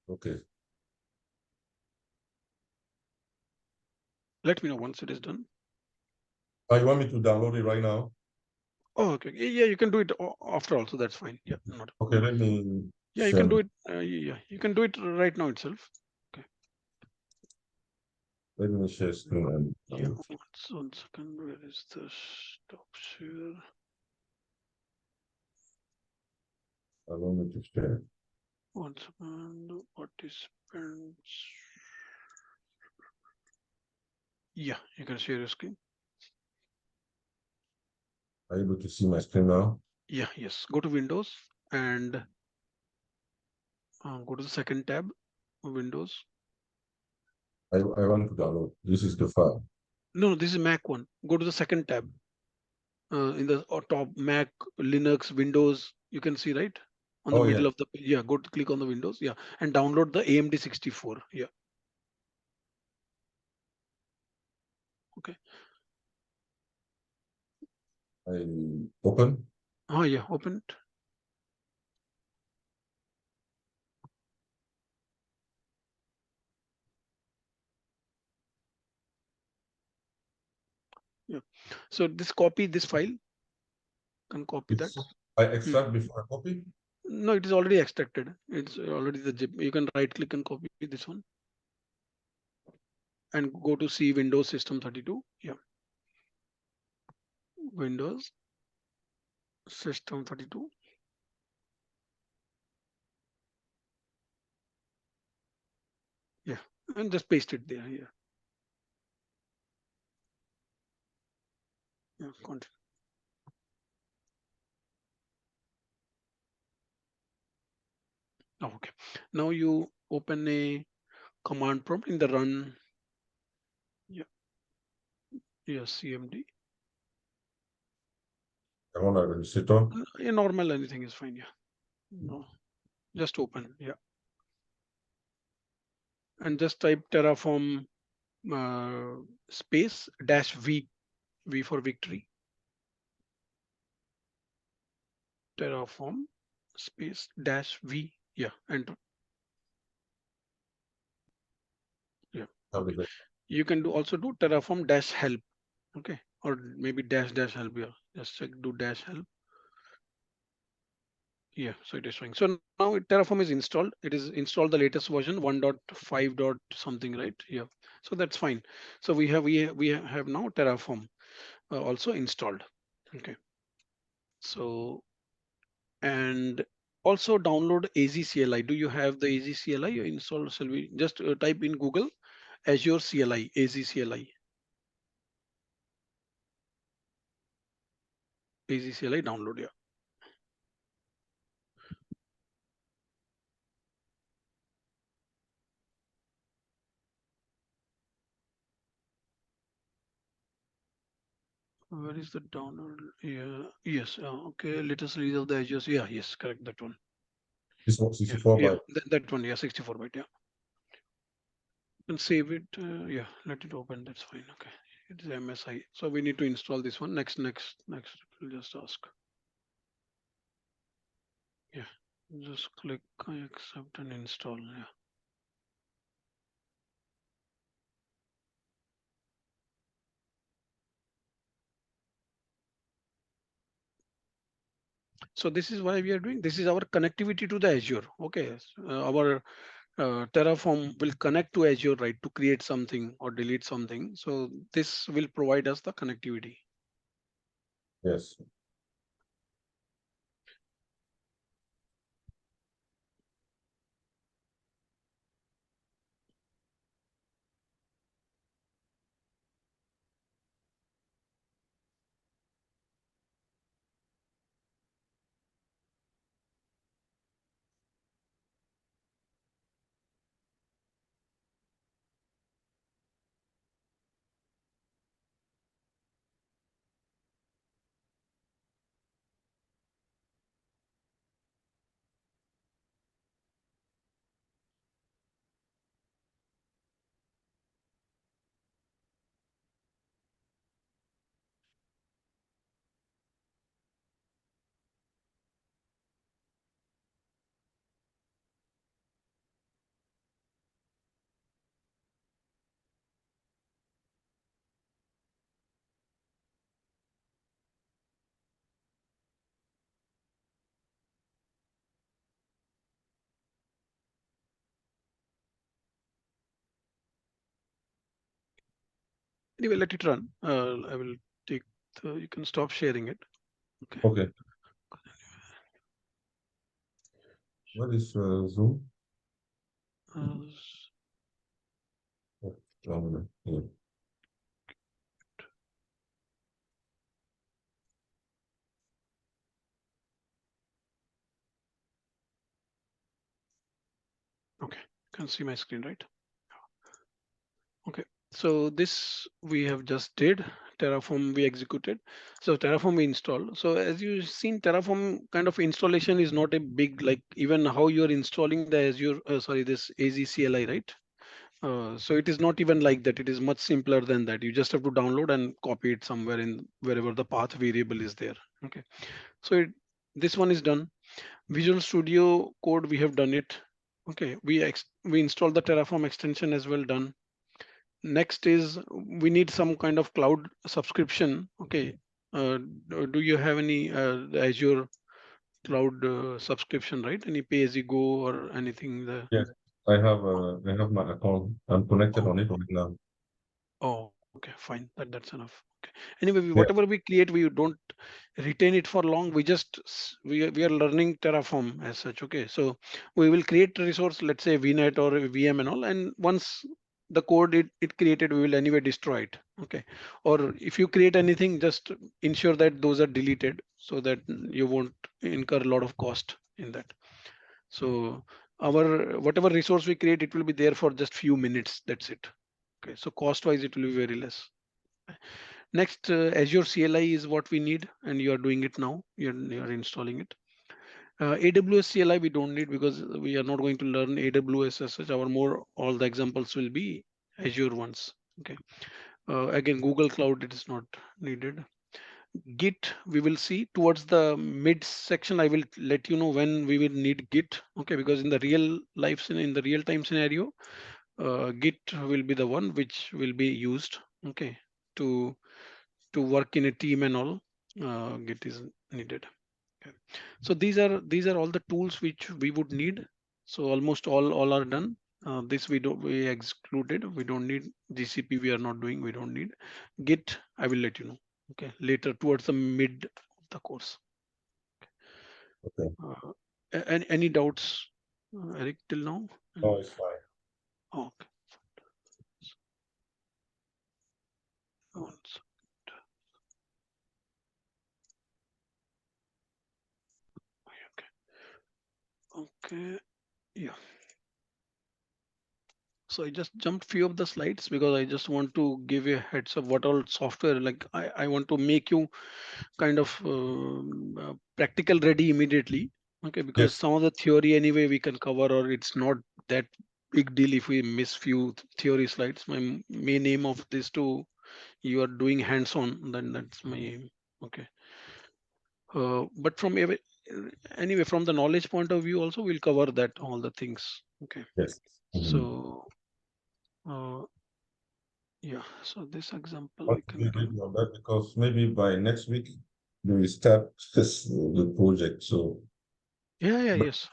Okay. Let me know once it is done. You want me to download it right now? Oh, okay. Yeah, you can do it after also. That's fine. Yeah, not. Okay, let me Yeah, you can send. do it. Yeah, you can do it right now itself. Okay. Let me share screen Yeah, one second. Where is the stop share? allow me to share. One second. Participants. Yeah, you can share your screen. Are you able to see my screen now? Yeah, yes. Go to Windows and go to the second tab, Windows. I want to download. This is the file. No, this is Mac one. Go to the second tab in the top Mac, Linux, Windows. You can see right on the Oh yeah, middle of the yeah. Go to click on the Windows, yeah, and download the AMD 64. Yeah, okay. I open. Oh yeah, open it. Yeah. So this copy this file, can copy that. It's I Hmm. extract before I copy. No, it is already extracted. It's already the zip. You can right click and copy this one and go to see Windows System 32. Yeah, Windows System 32. Yeah, and just paste it there. Yeah, yeah. Continue. Oh, okay. Now you open a command prompt in the run. Yeah, yes, CMD. I want to register. A normal anything is fine. Yeah, no, just open. Yeah, and just type Terraform space dash V for victory. Terraform space dash V. Yeah, enter. Yeah, Have okay. it. You can do also do Terraform dash help. Okay, or maybe dash dash help. Yeah, just check do dash help. Yeah, so it is showing. So now Terraform is installed. It is installed the latest version 1.5 dot something, right? Yeah. So that's fine. So we have now Terraform also installed. Okay. So and also download AZCLI. Do you have the AZCLI installed? Shall we just type in Google Azure CLI AZCLI AZCLI download? Yeah. Where is the download? Yeah. Yes. Okay. Latest release of the Azure. Yeah. Yes. Correct. That one. This one Yeah. 64 Yeah. byte. That one. Yeah. 64 byte. Yeah. And save it. Yeah. Let it open. That's fine. Okay. It is MSI. So we need to install this one. Next. We'll just ask. Yeah. Just click I accept and install. Yeah. So this is why we are doing. This is our connectivity to the Azure. Okay. Our Terraform will connect to Azure, right, to create something or delete something. So this will provide us the connectivity. Yes. Anyway, let it run. I will take you can stop sharing it. Okay. Okay. What is Zoom? Uh, Oh, yeah. okay. You can see my screen, right? Okay, so this we have just did. Terraform we executed. So Terraform we installed. So as you've seen, Terraform kind of installation is not a big, like even how you're installing the Azure, sorry, this AZCLI, right? So it is not even like that. It is much simpler than that. You just have to download and copy it somewhere in wherever the path variable is there. Okay. So this one is done. Visual Studio Code we have done it. Okay. We installed the Terraform extension as well, done. Next is we need some kind of cloud subscription. Okay. Do you have any Azure cloud subscription, right? Any pay as you go or anything there? Yes, I have my account. I'm connected on it right now. Oh, okay, fine. That's enough. Okay. Anyway, Yeah. whatever we create, we don't retain it for long. We just we are learning Terraform as such. Okay, so we will create a resource, let's say VNet or VM and all, and once the code it created, we will anyway destroy it. Okay, or if you create anything, just ensure that those are deleted so that you won't incur a lot of cost in that. So our whatever resource we create, it will be there for just few minutes. That's it. Okay, so cost wise, it will be very less. Next, Azure CLI is what we need, and you are doing it now. You're installing it. AWS CLI we don't need because we are not going to learn AWS as such. Our more all the examples will be Azure ones. Okay. Again, Google Cloud it is not needed. Git we will see towards the mid section. I will let you know when we will need Git. Okay, because in the real life in the real time scenario, Git will be the one which will be used. Okay, to work in a team and all. Git is needed. Okay. So these are all the tools which we would need. So almost all are done. This we excluded. We don't need GCP. We are not doing. We don't need Git. I will let you know. Okay, later towards the mid of the course. Okay. Uh, any doubts, Eric, till now? No, it's fine. Okay. One second. Okay. Yeah. So I just jumped few of the slides because I just want to give you a heads up what all software, like I want to make you kind of practical ready immediately. Okay, because Yes, some of the theory anyway we can cover, or it's not that big deal if we miss few theory slides. My main aim of this to you are doing hands-on, then that's my aim. Okay. But from anyway, from the knowledge point of view also we'll cover that all the things. Okay. yes. Mhm. So uh, yeah, so this example Want we to be can do. ready on that because maybe by next week we will start the project. So, Yeah, but yes.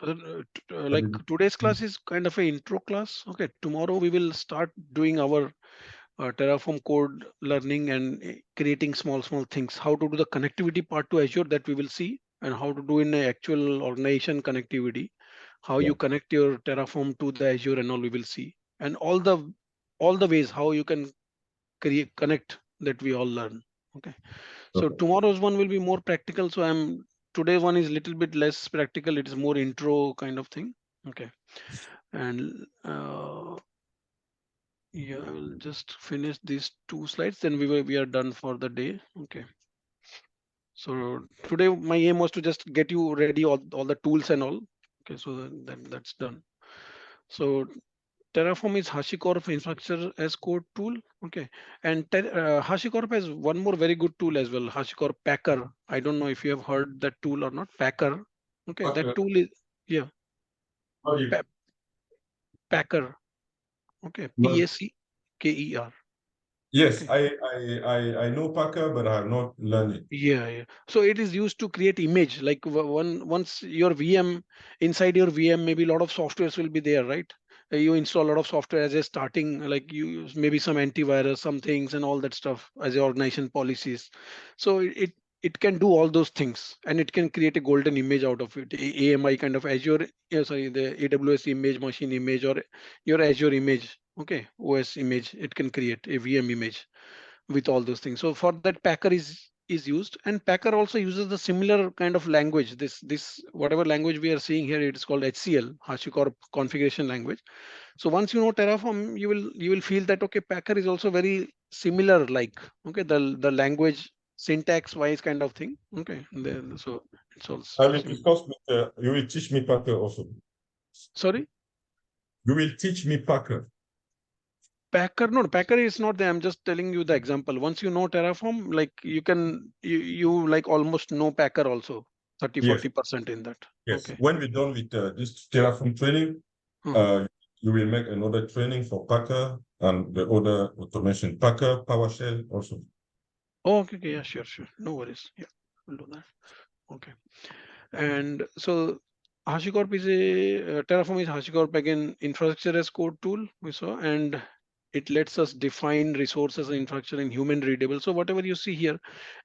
Like today's class is kind of a intro class. Okay, tomorrow we will start doing our Terraform code learning and creating small things. How to do the connectivity part to Azure that we will see, and how to do in a actual organization connectivity. How yeah, you connect your Terraform to the Azure and all we will see, and all the ways how you can create connect that we all learn. Okay. So okay, tomorrow's one will be more practical. So today one is little bit less practical. It is more intro kind of thing. Okay. And yeah, I will just finish these two slides. Then we are done for the day. Okay. So today my aim was to just get you ready all the tools and all. Okay. So that's done. So Terraform is HashiCorp infrastructure as code tool. Okay. And HashiCorp has one more very good tool as well, HashiCorp Packer. I don't know if you have heard that tool or not. Packer. Okay. That okay. tool is, yeah, How you? pa- Packer. Okay. No, Packer. yes, Okay. I know Packer, but I have not learned it. Yeah. So it is used to create image. Like once your VM inside your VM, maybe a lot of softwares will be there, right? You install a lot of software as a starting, like you maybe some antivirus, some things, and all that stuff as your organization policies. So it can do all those things, and it can create a golden image out of it. AMI kind of Azure, yeah, sorry, the AWS image, machine image, or your Azure image. Okay, OS image. It can create a VM image with all those things. So for that, Packer is is used, and Packer also uses the similar kind of language. This whatever language we are seeing here, it is called HCL, HashiCorp configuration language. So once you know Terraform, you will feel that okay, Packer is also very similar, like okay, the language syntax wise kind of thing. Okay, so it's also I will similar. discuss with, you will teach me Packer also. Sorry, You will teach me Packer. Packer, no, Packer is not there. I'm just telling you the example. Once you know Terraform, like you like almost know Packer also, 30, Yes, 40% in that. yes. Okay. When we're done with this Terraform training, Mhm. uh, you will make another training for Packer and the other automation. Packer, PowerShell also. Oh, okay, okay, yeah, sure, sure. No worries. Yeah, we'll do that. Okay. And so HashiCorp is a Terraform is HashiCorp again infrastructure as code tool we saw, and it lets us define resources and infrastructure in human readable. So whatever you see here,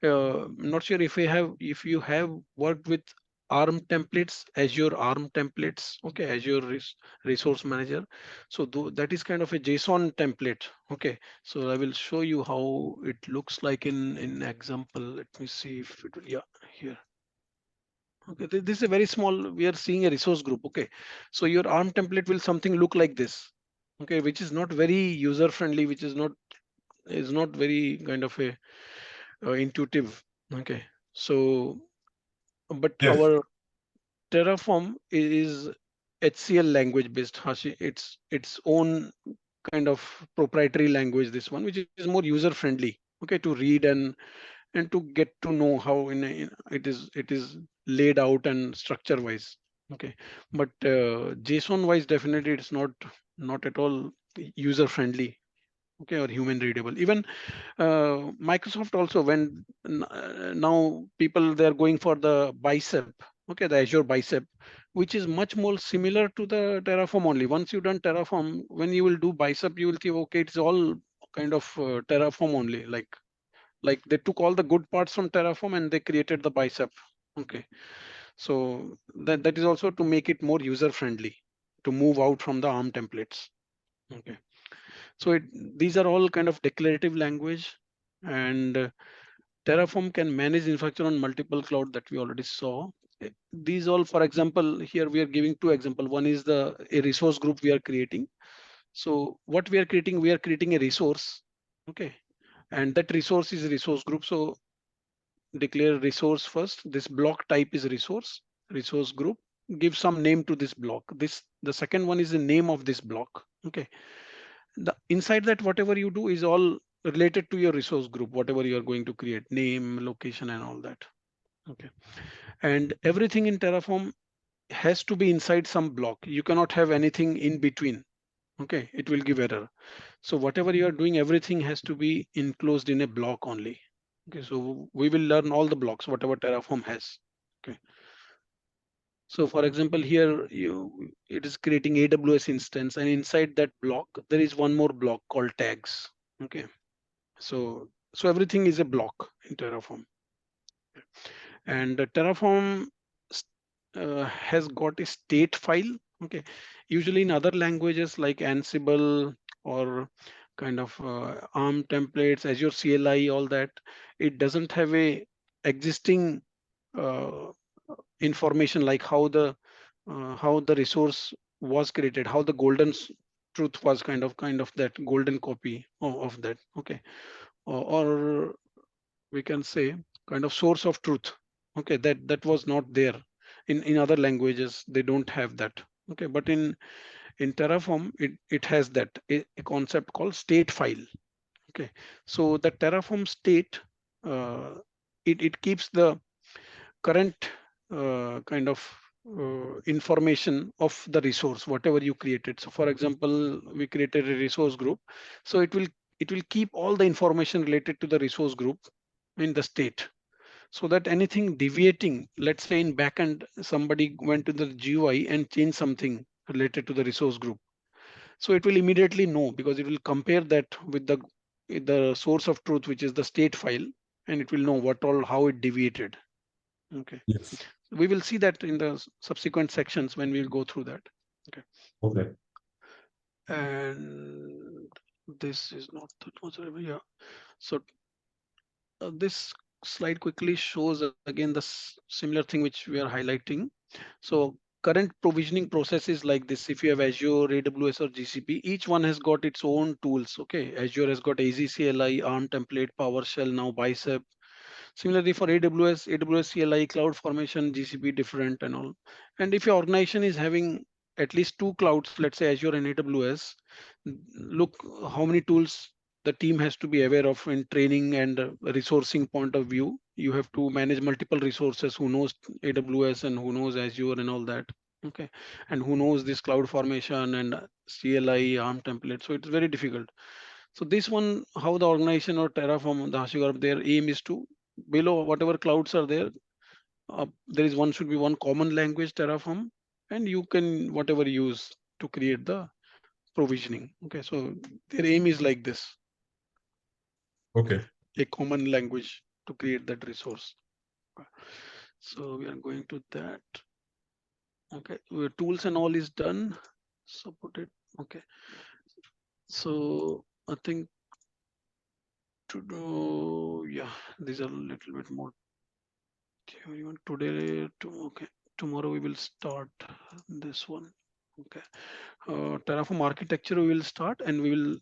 I'm not sure if you have worked with ARM templates, Azure ARM templates, okay, Azure Resource Manager. So that is kind of a JSON template. Okay, so I will show you how it looks like in example. Let me see if it will, yeah, here. Okay, this is a very small, we are seeing a resource group. Okay, so your ARM template will something look like this. Okay, which is not very user friendly, which is not very kind of a intuitive. Okay, so but Yes, our Terraform is HCL language based. Hashi, its own kind of proprietary language. This one, which is more user friendly. Okay, to read and to get to know how it is laid out and structure wise. Okay, but JSON wise, definitely it's not at all user friendly. Okay, or human readable. Even Microsoft also, when now people they are going for the Bicep. Okay, the Azure Bicep, which is much more similar to the Terraform only. Once you done Terraform, when you will do Bicep, you will see okay, it's all kind of Terraform only. Like they took all the good parts from Terraform and they created the Bicep. Okay, so that is also to make it more user friendly, to move out from the ARM templates. Okay, so these are all kind of declarative language, and Terraform can manage infrastructure on multiple cloud that we already saw. These all, for example, here we are giving two example. One is the a resource group we are creating. So what we are creating a resource. Okay, and that resource is a resource group. So declare resource first. This block type is resource group. Give some name to this block. The second one is the name of this block. Okay, the inside that whatever you do is all related to your resource group, whatever you are going to create, name, location, and all that. Okay, and everything in Terraform has to be inside some block. You cannot have anything in between. Okay, it will give error. So whatever you are doing, everything has to be enclosed in a block only. Okay, so we will learn all the blocks whatever Terraform has. Okay, so for example here it is creating AWS instance, and inside that block there is one more block called tags. Okay, so everything is a block in Terraform, and Terraform has got a state file. Okay, usually in other languages like Ansible or kind of ARM templates, Azure CLI, all that, it doesn't have a existing uh, information like how the resource was created, how the truth was kind of that golden copy of that. Okay, or we can say kind of source of truth. Okay, that was not there in other languages. They don't have that. Okay, but in Terraform it has that a concept called state file. Okay, so the Terraform state, uh, it keeps the current kind of information of the resource whatever you created. So for example, we created a resource group, so it will keep all the information related to the resource group in the state, so that anything deviating, let's say in backend somebody went to the GUI and changed something related to the resource group, so it will immediately know because it will compare that with the source of truth, which is the state file, and it will know what all how it deviated. Okay, yes. we will see that in the subsequent sections when we'll go through that. Okay, Okay. and this is not that much. Yeah, so this. slide quickly shows again the similar thing which we are highlighting. So current provisioning process is like this. If you have Azure, AWS or GCP, each one has got its own tools. Okay, Azure has got AZCLI, ARM template, PowerShell, now Bicep. Similarly for AWS CLI, Cloud Formation, GCP different and all. And if your organization is having at least two clouds, let's say Azure and AWS, look how many tools the team has to be aware of in training and resourcing point of view. You have to manage multiple resources who knows AWS and who knows Azure and all that. Okay, and who knows this cloud formation and CLI, ARM template. So it's very difficult. So this one, how the organization or Terraform, the HashiCorp, their aim is to below whatever clouds are there, there is one should be one common language Terraform, and you can whatever use to create the provisioning. Okay, so their aim is like this, Okay. a common language to create that resource. Okay. So we are going to that. Okay, tools and all is done. So put it. Okay, so I think to do, yeah, these are a little bit more theory one today. Okay, tomorrow we will start this one. Okay, Terraform architecture we will start, and we will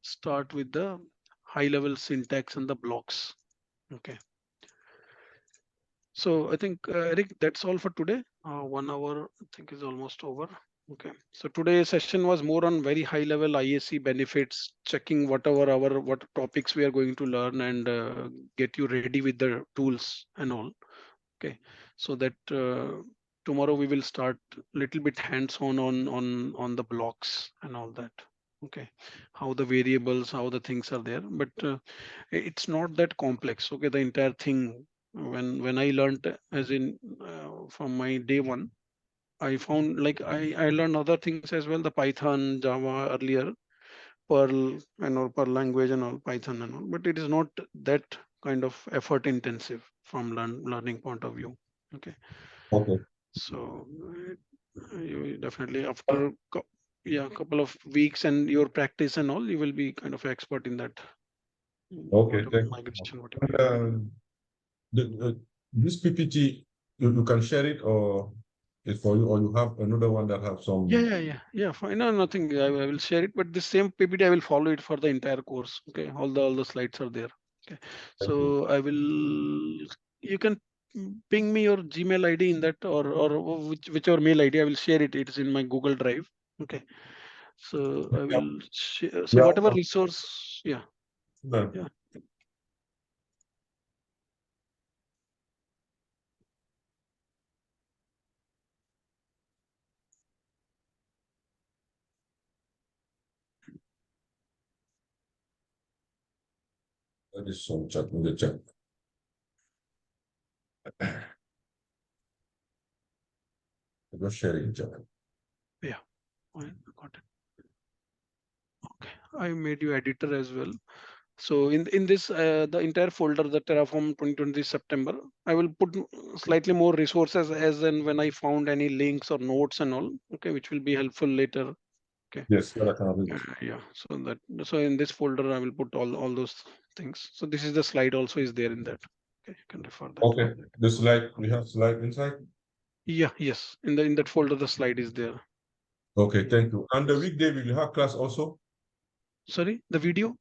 start with the high level syntax and the blocks. Okay, so I think Eric, that's all for today. 1 hour I think is almost over. Okay, so today's session was more on very high level IAC benefits, checking whatever our what topics we are going to learn, and get you ready with the tools and all. Okay, so that tomorrow we will start little bit hands on the blocks and all that. Okay, how the variables, how the things are there, but it's not that complex. Okay, the entire thing, when I learned, as in from my day one, I found like I learned other things as well, the Python, Java earlier, Perl and all, Perl language and all, Python and all, but it is not that kind of effort intensive from learning point of view. Okay, Okay. so you definitely after yeah, couple of weeks and your practice and all, you will be kind of expert in that, Okay. whatever Thank you. migration, whatever And you do. this PPT, you can share it or it's for you, or you have another one that have Yeah, some. yeah, yeah, yeah. Fine. No, nothing. I will share it, but this same PPT I will follow it for the entire course. Okay, all the slides are there. Okay, Thank you. so I will. You can ping me your Gmail ID in that, or whichever mail ID. I will share it. It is in my Google Drive. Okay, so I Yeah. will share. So Yeah. whatever resource, yeah, No, yeah. that is some chat in the chat. I'm just sharing chat. Yeah, I got it. Okay, I made you editor as well. So in this the entire folder, the Terraform 2020 September, I will put slightly more resources as and when I found any links or notes and all. Okay, which will be helpful later. Okay, Yes, that I can have it. yeah. So in this folder I will put all those things. So this is the slide also is there in that. Okay, you can refer that. Okay. The slide, we have slide inside. Yeah, yes. In that folder the slide is there. Okay, thank you. And the Yes. weekday, will you have class also? Sorry, the video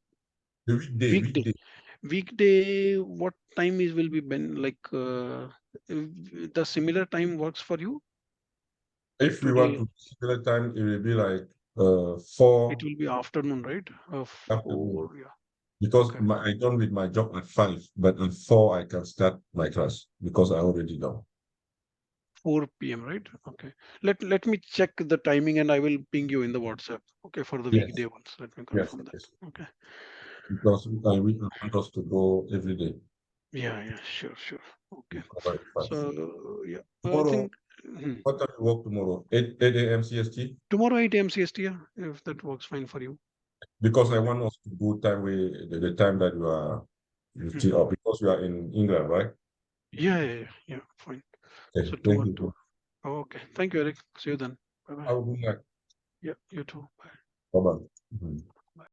The weekday, weekday. weekday. Weekday, what time is will be ben like the similar time works for you? Like If we want today, to similar time, it will be like it 4 will be afternoon, right? afternoon. 4, yeah. Because Okay. I done with my job at 5, but at 4 I can start my class because I already done. 4 p.m., right? Okay. Let me check the timing and I will ping you in the WhatsApp. Okay, for the Yes, weekday ones. Let me yes, confirm that. yes. Okay. Because we want us to go every day. Yeah, yeah, sure. We Okay. cover it fast. So yeah, I Tomorrow, think what time you work tomorrow? 8 a.m. CST? tomorrow 8 a.m. CST, yeah, if that works fine for you. Because I Okay. want us to do time the time that you are you still Mhm. up because you are in England, right? Yeah, fine. Okay, So thank tomorrow, you. okay. Thank you, Eric. See you then. Bye bye. I will be like, Yeah, you too. Bye. bye bye.